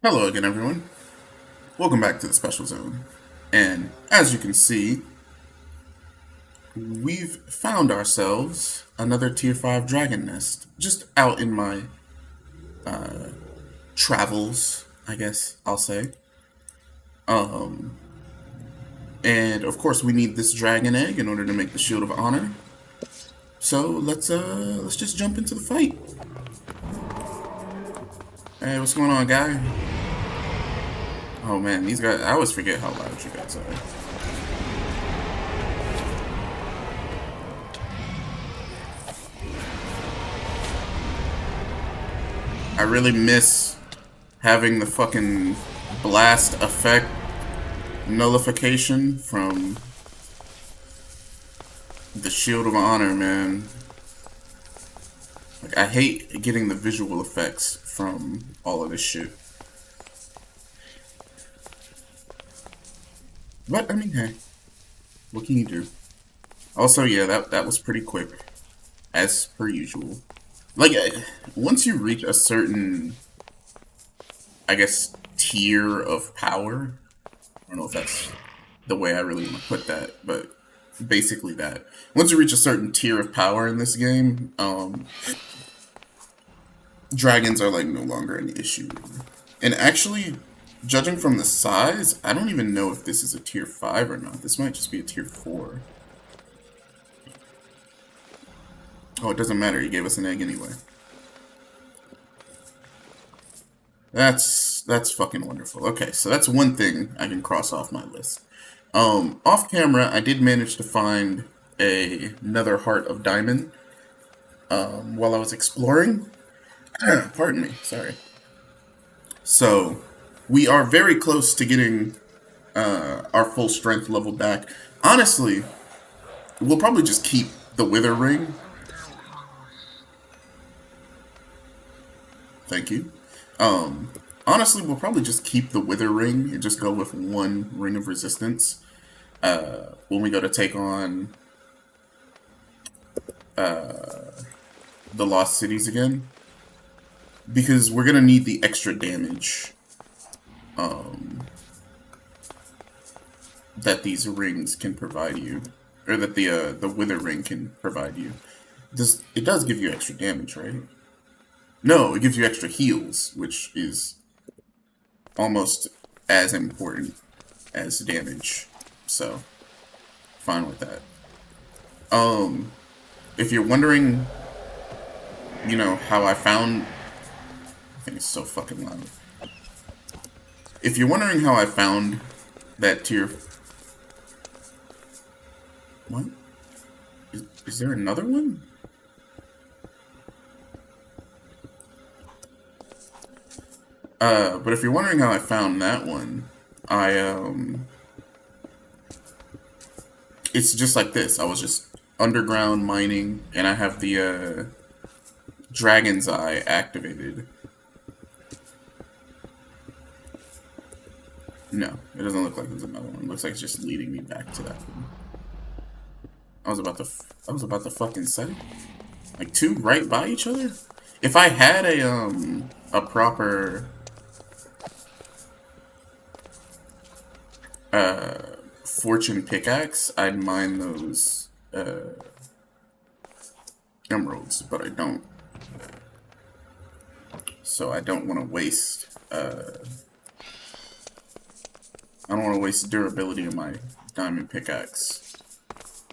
Hello again, everyone. Welcome back to the Special Zone. And as you can see, we've found ourselves another Tier 5 Dragon Nest. Just out in my travels, I guess I'll say. Um, and of course, we need this Dragon Egg in order to make the Shield of Honor. So let's just jump into the fight. Hey, what's going on, guy? Oh man, these guys, I always forget how loud you guys are. I really miss having the fucking blast effect nullification from the Shield of Honor, man. Like, I hate getting the visual effects from all of this shit. But, I mean, hey, what can you do? Also, yeah, that was pretty quick, as per usual. Like, once you reach a certain, I guess, tier of power, I don't know if that's the way I really want to put that, but basically that. Once you reach a certain tier of power in this game, dragons are like no longer an issue. And actually, judging from the size, I don't even know if this is a tier 5 or not. This might just be a tier 4. Oh, it doesn't matter. He gave us an egg anyway. That's fucking wonderful. Okay, so that's one thing I can cross off my list. Off camera, I did manage to find another heart of diamond while I was exploring. Pardon me, sorry. So we are very close to getting our full strength level back. Honestly, we'll probably just keep the wither ring. Thank you. Honestly, we'll probably just keep the wither ring and just go with one ring of resistance when we go to take on the lost cities again, because we're gonna need the extra damage that these rings can provide you, or that the wither ring can provide you. It does give you extra damage, right? No, it gives you extra heals, which is almost as important as damage. So, fine with that. If you're wondering, how I found... I think it's so fucking loud. If you're wondering how I found that tier... What? Is there another one? But if you're wondering how I found that one, it's just like this. I was just underground mining, and I have the, Dragon's Eye activated. No, it doesn't look like there's another one. It looks like it's just leading me back to that one. I was about to fucking say, like, two right by each other. If I had a proper fortune pickaxe, I'd mine those emeralds, but I don't. So I don't want to waste. I don't want to waste durability on my diamond pickaxe,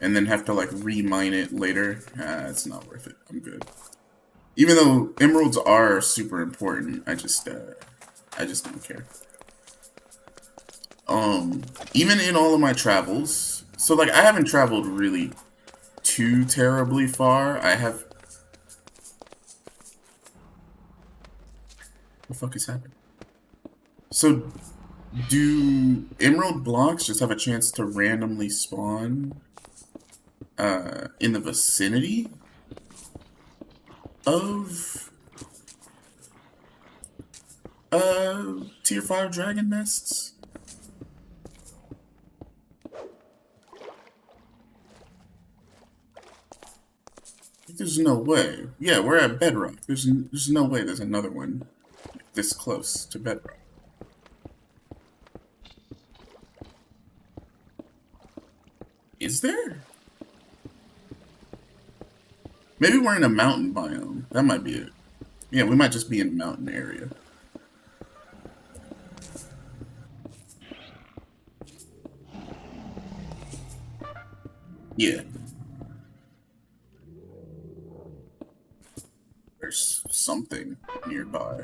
and then have to like remine it later. It's not worth it. I'm good. Even though emeralds are super important, I just don't care. Even in all of my travels, so like I haven't traveled really too terribly far. I have. What the fuck is happening? So, do emerald blocks just have a chance to randomly spawn in the vicinity of tier 5 dragon nests? There's no way. Yeah, we're at bedrock. There's no way there's another one this close to bedrock. Is there? Maybe we're in a mountain biome. That might be it. Yeah, we might just be in a mountain area. Yeah. There's something nearby.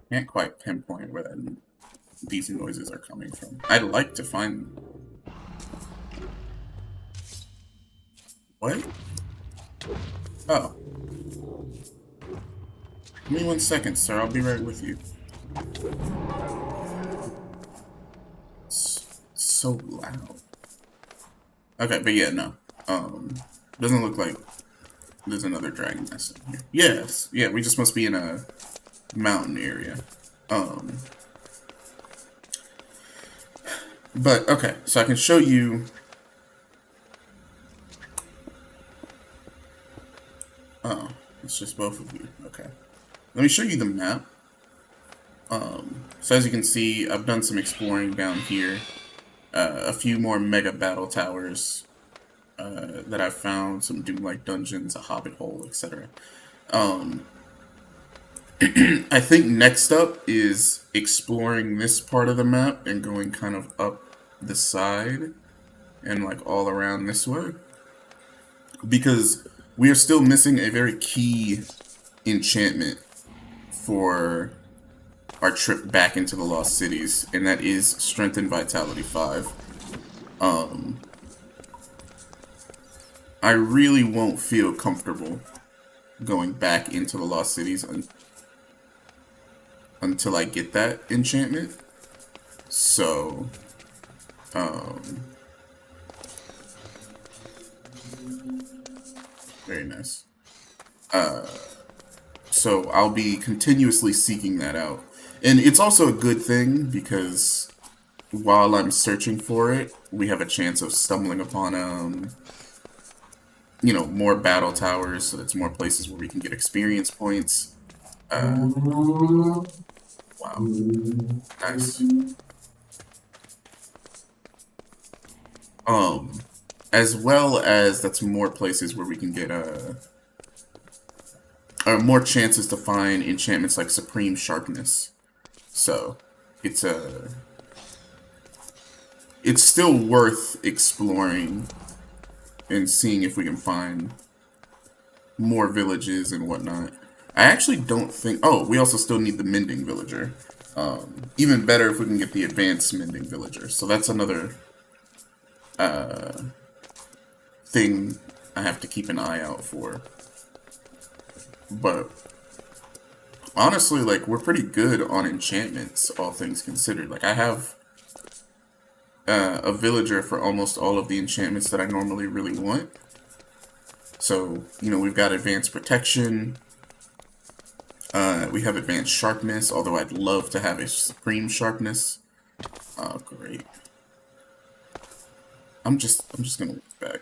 Can't quite pinpoint where these noises are coming from. I'd like to find... What? Oh. Give me 1 second, sir. I'll be right with you. It's so loud. Okay, but yeah, no. Doesn't look like there's another dragon nest in here. Yes. Yeah, we just must be in a mountain area. But, okay, so I can show you... Oh, it's just both of you. Okay. Let me show you the map. So as you can see, I've done some exploring down here. A few more mega battle towers that I've found, some Doom-like dungeons, a hobbit hole, etc. I think next up is exploring this part of the map and going kind of up the side and like all around this way. Because we are still missing a very key enchantment for our trip back into the Lost Cities, and that is Strength and Vitality 5. I really won't feel comfortable going back into the Lost Cities until I get that enchantment. So, very nice. So I'll be continuously seeking that out. And it's also a good thing because while I'm searching for it, we have a chance of stumbling upon, you know, more battle towers, so that's more places where we can get experience points. Wow. Nice. As well as that's more places where we can get, more chances to find enchantments like Supreme Sharpness. So, it's still worth exploring and seeing if we can find more villages and whatnot. I actually don't think... Oh, we also still need the Mending Villager. Even better if we can get the Advanced Mending Villager. So that's another thing I have to keep an eye out for. But honestly, like, we're pretty good on enchantments, all things considered. Like, I have a villager for almost all of the enchantments that I normally really want. So, you know, we've got Advanced Protection. We have Advanced Sharpness, although I'd love to have a Supreme Sharpness. Oh, great. I'm just gonna look back.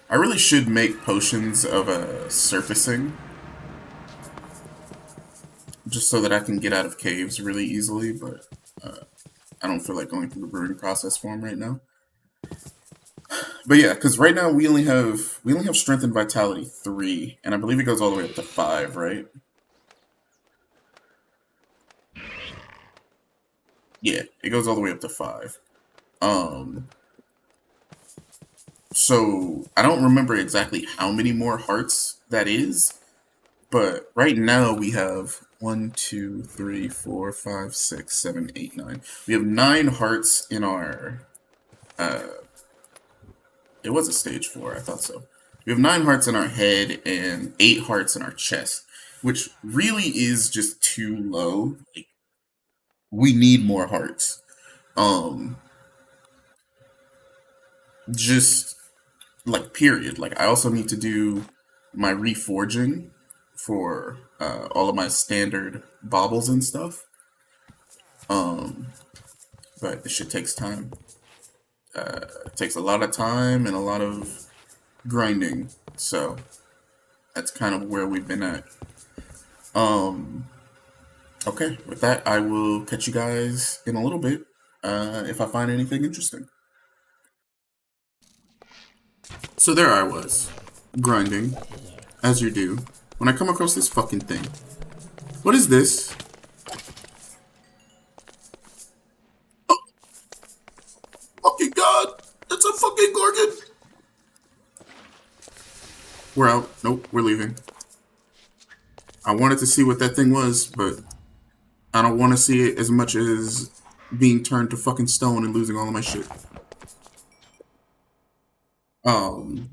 I really should make potions of surfacing, just so that I can get out of caves really easily, but I don't feel like going through the brewing process for them right now. But yeah, because right now we only have Strength and Vitality 3, and I believe it goes all the way up to 5, right? Yeah, it goes all the way up to 5. So I don't remember exactly how many more hearts that is, but right now we have 1, 2, 3, 4, 5, 6, 7, 8, 9. We have 9 hearts in our, it was a stage 4, I thought so. We have 9 hearts in our head and 8 hearts in our chest, which really is just too low. Like, we need more hearts. Just, like, period. Like, I also need to do my reforging for all of my standard baubles and stuff. But this shit takes time. It takes a lot of time and a lot of grinding. So that's kind of where we've been at. Okay, with that, I will catch you guys in a little bit if I find anything interesting. So there I was, grinding, as you do, when I come across this fucking thing. What is this? Oh, fucking god! It's a fucking Gorgon! We're out. Nope, we're leaving. I wanted to see what that thing was, but I don't want to see it as much as being turned to fucking stone and losing all of my shit. Um,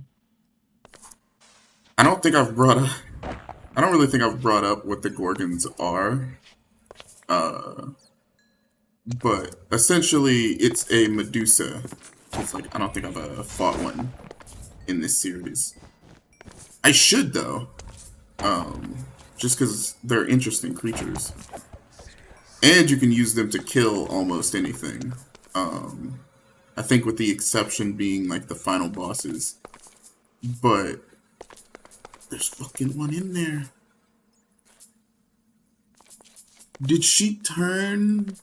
I don't think I've brought up. I don't really think I've brought up what the Gorgons are. But essentially, it's a Medusa. It's like I don't think I've fought one in this series. I should though, just because they're interesting creatures, and you can use them to kill almost anything. I think with the exception being like the final bosses. But there's fucking one in there. Did she turn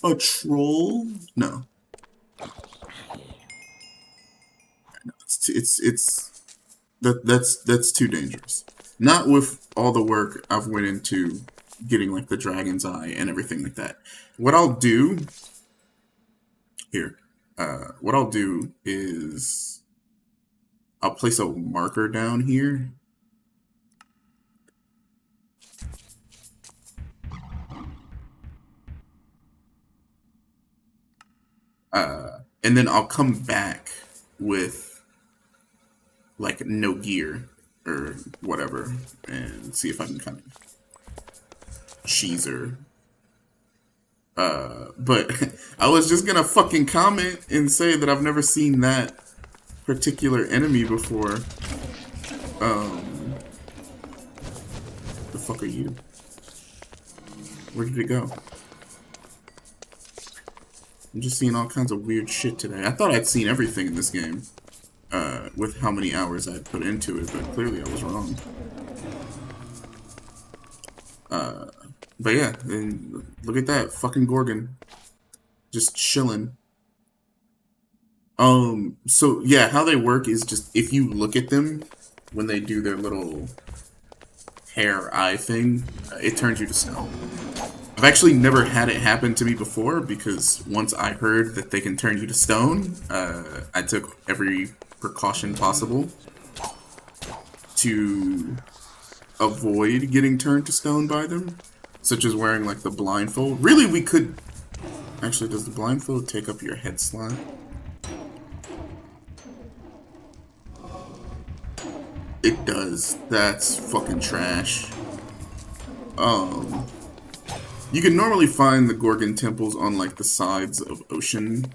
a troll? No. That's too dangerous. Not with all the work I've went into getting like the dragon's eye and everything like that. What I'll do here, what I'll do is I'll place a marker down here. And then I'll come back with like no gear or whatever and see if I can kind of cheese her. But I was just gonna fucking comment and say that I've never seen that particular enemy before. The fuck are you? Where did it go? I'm just seeing all kinds of weird shit today. I thought I'd seen everything in this game, with how many hours I'd put into it, but clearly I was wrong. But yeah, then look at that fucking Gorgon, just chilling. So yeah, how they work is just if you look at them when they do their little hair eye thing, it turns you to stone. I've actually never had it happen to me before because once I heard that they can turn you to stone, I took every precaution possible to avoid getting turned to stone by them, such as wearing like the blindfold. Really, we could... Actually, does the blindfold take up your head slot? It does. That's fucking trash. You can normally find the Gorgon temples on like the sides of ocean.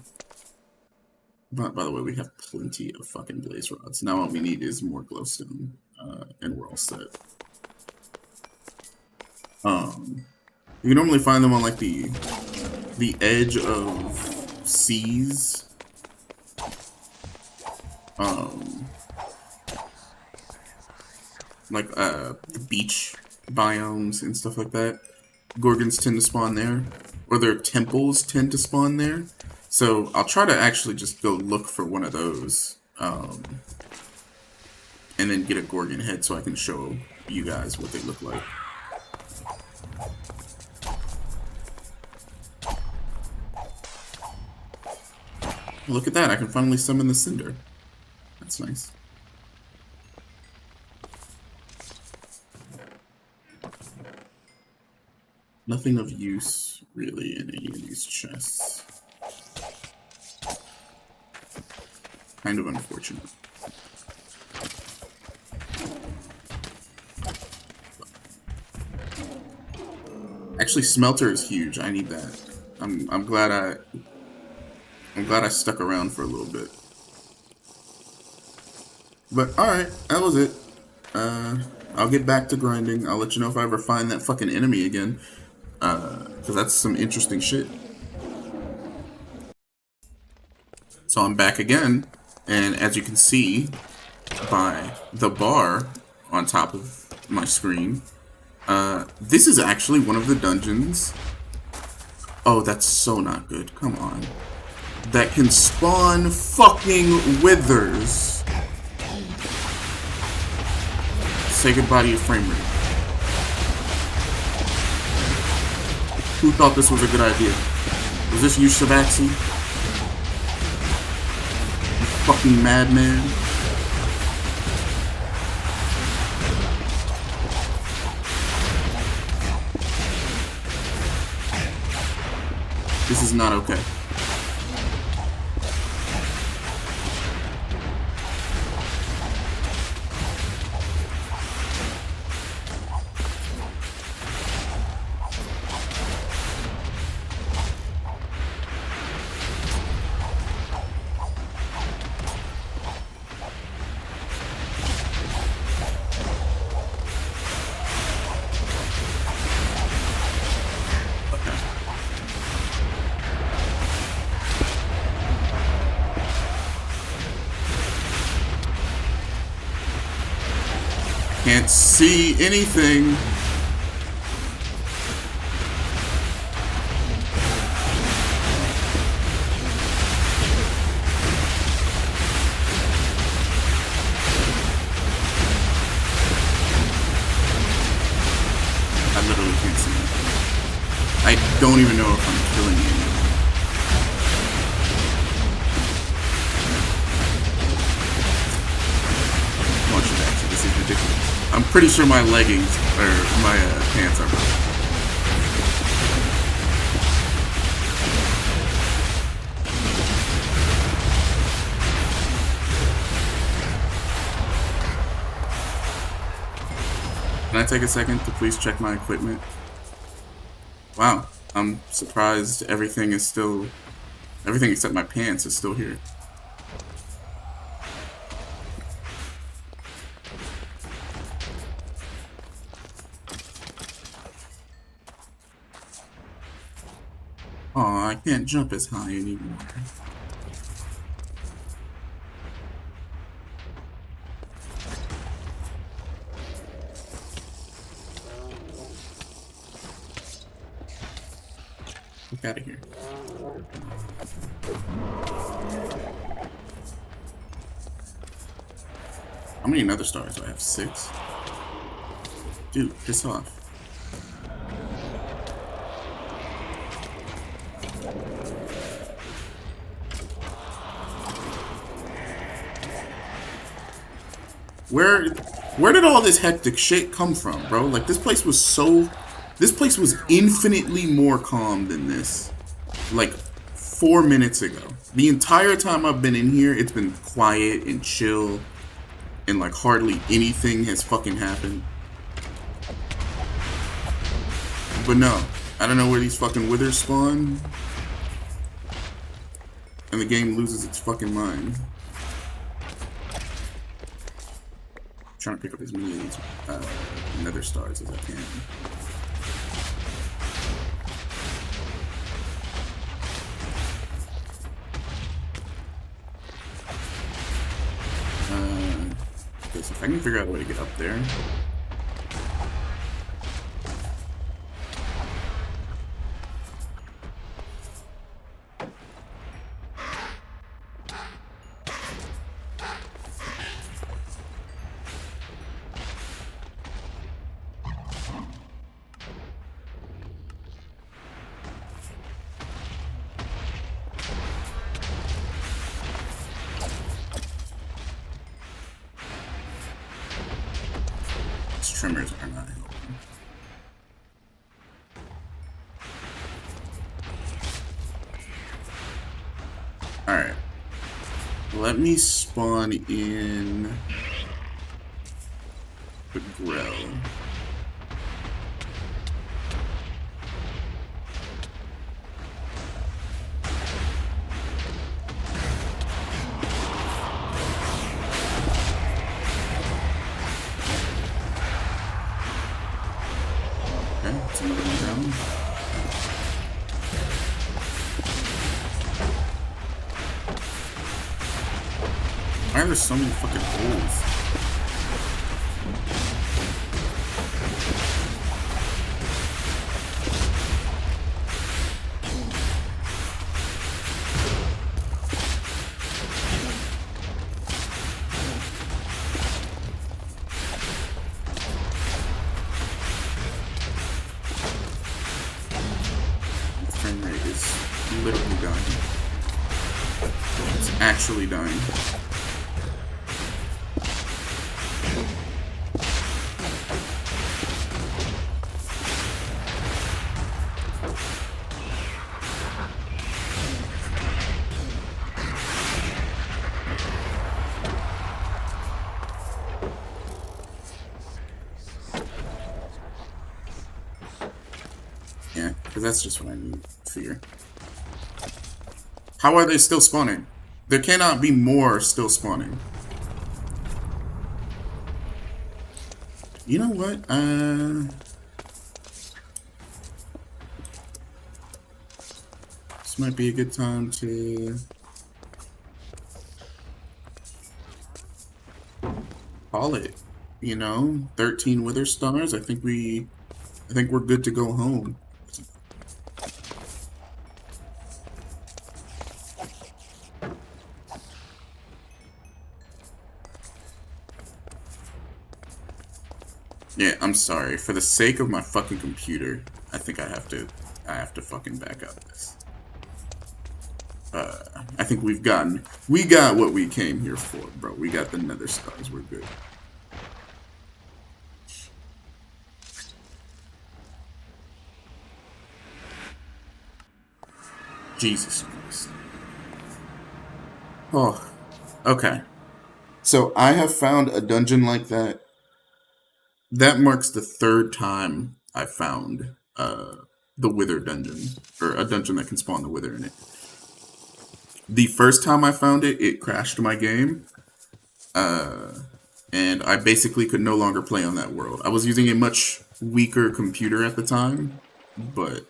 But by the way, we have plenty of fucking blaze rods. Now all we need is more glowstone, and we're all set. You can normally find them on like the edge of seas. Like the beach biomes and stuff like that. Gorgons tend to spawn there, or their temples tend to spawn there. So I'll try to actually just go look for one of those, and then get a Gorgon head so I can show you guys what they look like. Look at that, I can finally summon the Cinder. That's nice. Nothing of use, really, in any of these chests. Kind of unfortunate. Actually, smelter is huge. I need that. I'm glad I stuck around for a little bit. But alright, that was it. I'll get back to grinding. I'll let you know if I ever find that fucking enemy again. Because that's some interesting shit. So I'm back again, and as you can see by the bar on top of my screen, This is actually one of the dungeons. Oh, that's so not good. Come on. That can spawn fucking withers. Say goodbye to your frame rate. Who thought this was a good idea? Was this you, Shabaxi? You fucking madman. This is not okay. Can't see anything. I literally can't see anything. I don't even know if I'm killing anyone. This is ridiculous. I'm pretty sure my leggings, or my pants are broken. Can I take a second to please check my equipment? Wow, I'm surprised everything except my pants is still here. Aw, I can't jump as high anymore. Get out of here. How many nether stars do I have? 6? Dude, piss off. Where did all this hectic shit come from, bro? Like, this place was infinitely more calm than this. Like, 4 minutes ago. The entire time I've been in here, it's been quiet and chill, and like hardly anything has fucking happened. But no, I don't know where these fucking withers spawn, and the game loses its fucking mind. Trying to pick up as many of these nether stars as I can. Okay, so if I can figure out a way to get up there. Trimmers are not helping. Alright. Let me spawn in the grill. That's another one down. Why are there so many fucking holes? dying. It's actually dying. Yeah, because that's just what I need. Fear. How are they still spawning? There cannot be more still spawning. You know what? This might be a good time to call it. 13 Wither Stars. I think we're good to go home. Yeah, I'm sorry. For the sake of my fucking computer, I think I have to fucking back up this. I think we got what we came here for, bro. We got the Nether Stars. We're good. Jesus Christ. Oh, okay. So I have found a dungeon like that. That marks the third time I found the Wither dungeon, or a dungeon that can spawn the Wither in it. The first time I found it, it crashed my game, and I basically could no longer play on that world. I was using a much weaker computer at the time, but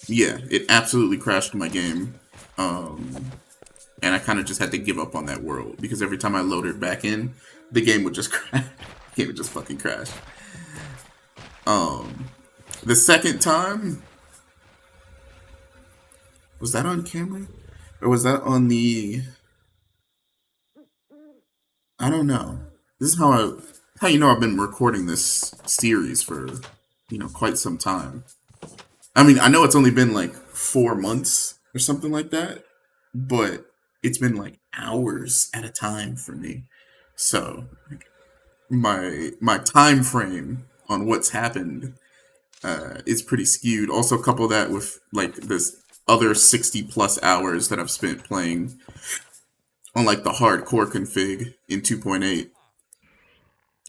yeah, it absolutely crashed my game. And I kind of just had to give up on that world because every time I loaded back in, the game would just crash. The game would just fucking crash. The second time, was that on camera? Or was that on the... I don't know. This is how you know I've been recording this series for, quite some time. I mean, I know it's only been like 4 months or something like that, but it's been like hours at a time for me. So my time frame on what's happened is pretty skewed. Also couple that with like this other 60 plus hours that I've spent playing on like the hardcore config in 2.8,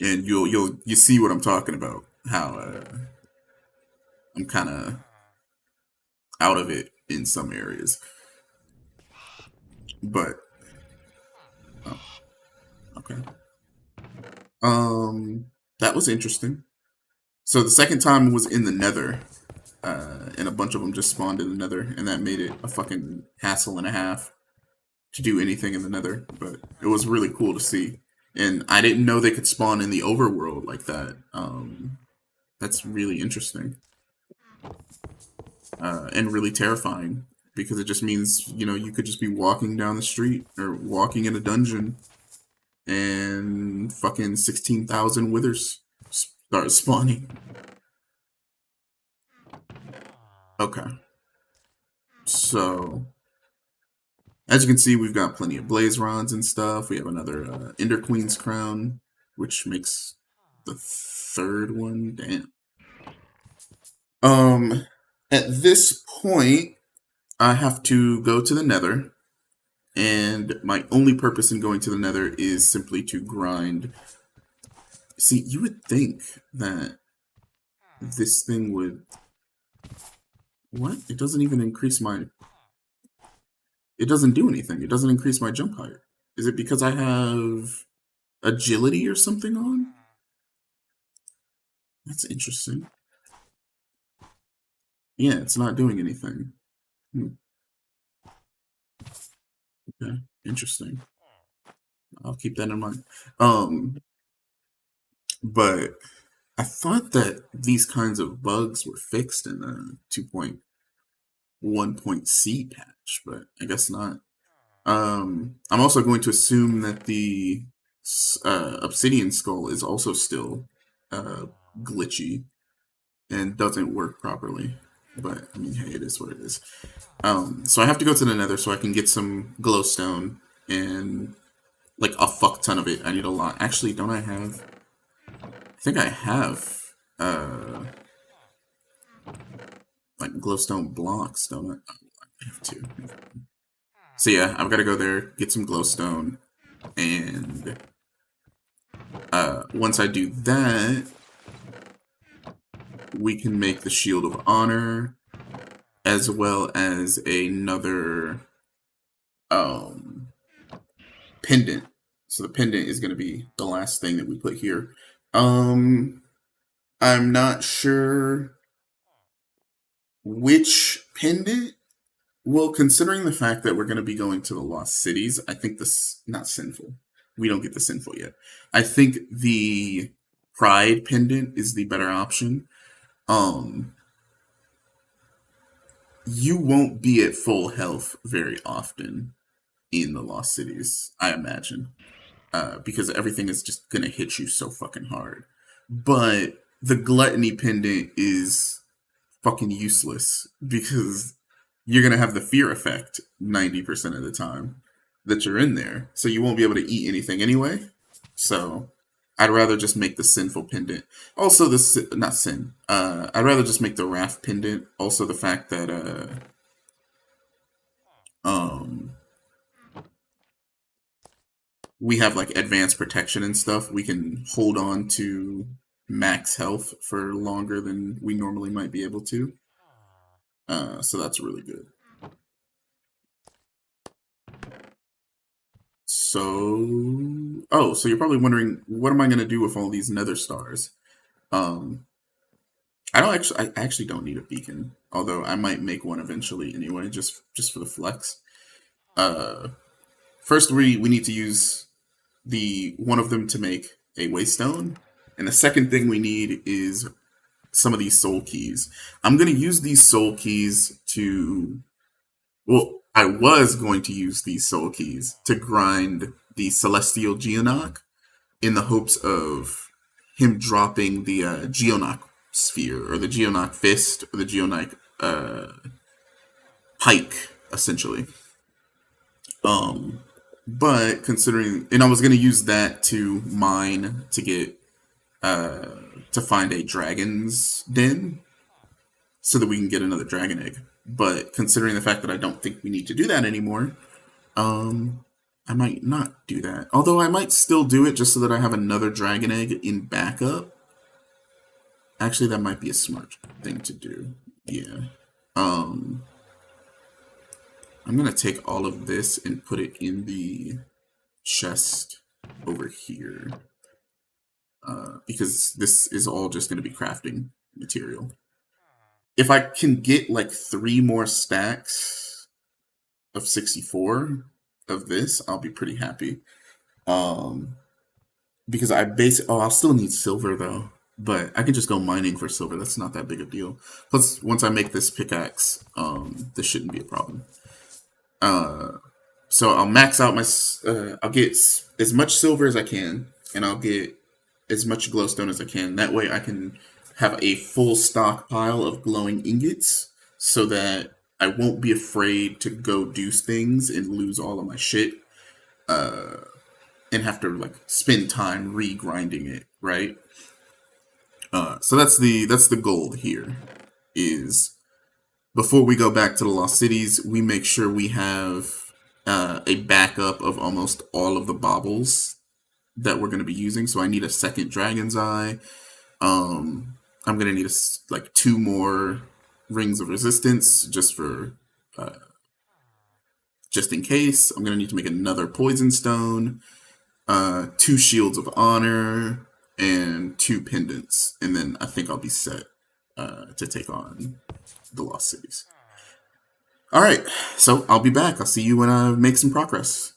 and you see what I'm talking about. How I'm kind of out of it in some areas, but oh, okay. That was interesting. So the second time was in the Nether, and a bunch of them just spawned in the Nether, and that made it a fucking hassle and a half to do anything in the Nether. But it was really cool to see, and I didn't know they could spawn in the overworld like that. That's really interesting, and really terrifying because it just means you could just be walking down the street or walking in a dungeon, and fucking 16,000 withers start spawning. Okay. So, as you can see, we've got plenty of blaze rods and stuff. We have another Ender Queen's crown, which makes the third one. Damn. At this point, I have to go to the Nether, and my only purpose in going to the Nether is simply to grind. See, you would think that this thing would... What? It doesn't even increase my... It doesn't do anything. It doesn't increase my jump height. Is it because I have agility or something on? That's interesting. Yeah, it's not doing anything. Okay, interesting. I'll keep that in mind. But I thought that these kinds of bugs were fixed in the 2.1.c patch, but I guess not. I'm also going to assume that the obsidian skull is also still glitchy and doesn't work properly. But I mean, hey, it is what it is. So I have to go to the Nether so I can get some glowstone and like a fuck ton of it. I need a lot. Actually, don't I have? I think I have like glowstone blocks, don't I? Oh, I have two. So yeah, I've got to go there, get some glowstone, and once I do that, we can make the Shield of Honor, as well as another pendant. So the pendant is going to be the last thing that we put here. I'm not sure which pendant. Well, considering the fact that we're going to be going to the Lost Cities, I think this not sinful. We don't get the sinful yet. I think the Pride pendant is the better option. You won't be at full health very often in the Lost Cities, I imagine, because everything is just gonna hit you so fucking hard. But the Gluttony pendant is fucking useless because you're gonna have the fear effect 90% of the time that you're in there, so you won't be able to eat anything anyway. So I'd rather just make the sinful pendant. Also, the not sin. I'd rather just make the wrath pendant. Also, the fact that um, we have like advanced protection and stuff. We can hold on to max health for longer than we normally might be able to. So that's really good. So, oh, so you're probably wondering, what am I going to do with all these nether stars? Um, I actually don't need a beacon, although I might make one eventually anyway, just for the flex. Uh, First, we need to use the one of them to make a waystone, and the second thing we need is some of these soul keys. I'm going to use these soul keys to, well, I was going to use these soul keys to grind the celestial geonach in the hopes of him dropping the geonach sphere or the geonach fist or the geonach pike, essentially. But considering, and I was going to use that to mine to get to find a dragon's den so that we can get another dragon egg. But considering the fact that I don't think we need to do that anymore, I might not do that. Although I might still do it just so that I have another dragon egg in backup. Actually, that might be a smart thing to do. Yeah. I'm gonna take all of this and put it in the chest over here. Because this is all just gonna be crafting material. If I can get like 3 more stacks of 64 of this, I'll be pretty happy. Because I'll still need silver though, but I can just go mining for silver. That's not that big a deal. Plus, once I make this pickaxe, this shouldn't be a problem. So I'll max out my. I'll get as much silver as I can, and I'll get as much glowstone as I can. That way, I can have a full stockpile of glowing ingots, so that I won't be afraid to go do things and lose all of my shit, and have to like spend time re-grinding it, right? So that's the goal here. Is before we go back to the Lost Cities, we make sure we have a backup of almost all of the baubles that we're going to be using. So I need a second Dragon's Eye. I'm going to need like 2 more Rings of Resistance just in case. I'm going to need to make another Poison Stone, 2 Shields of Honor, and 2 pendants. And then I think I'll be set to take on the Lost Cities. All right, so I'll be back. I'll see you when I make some progress.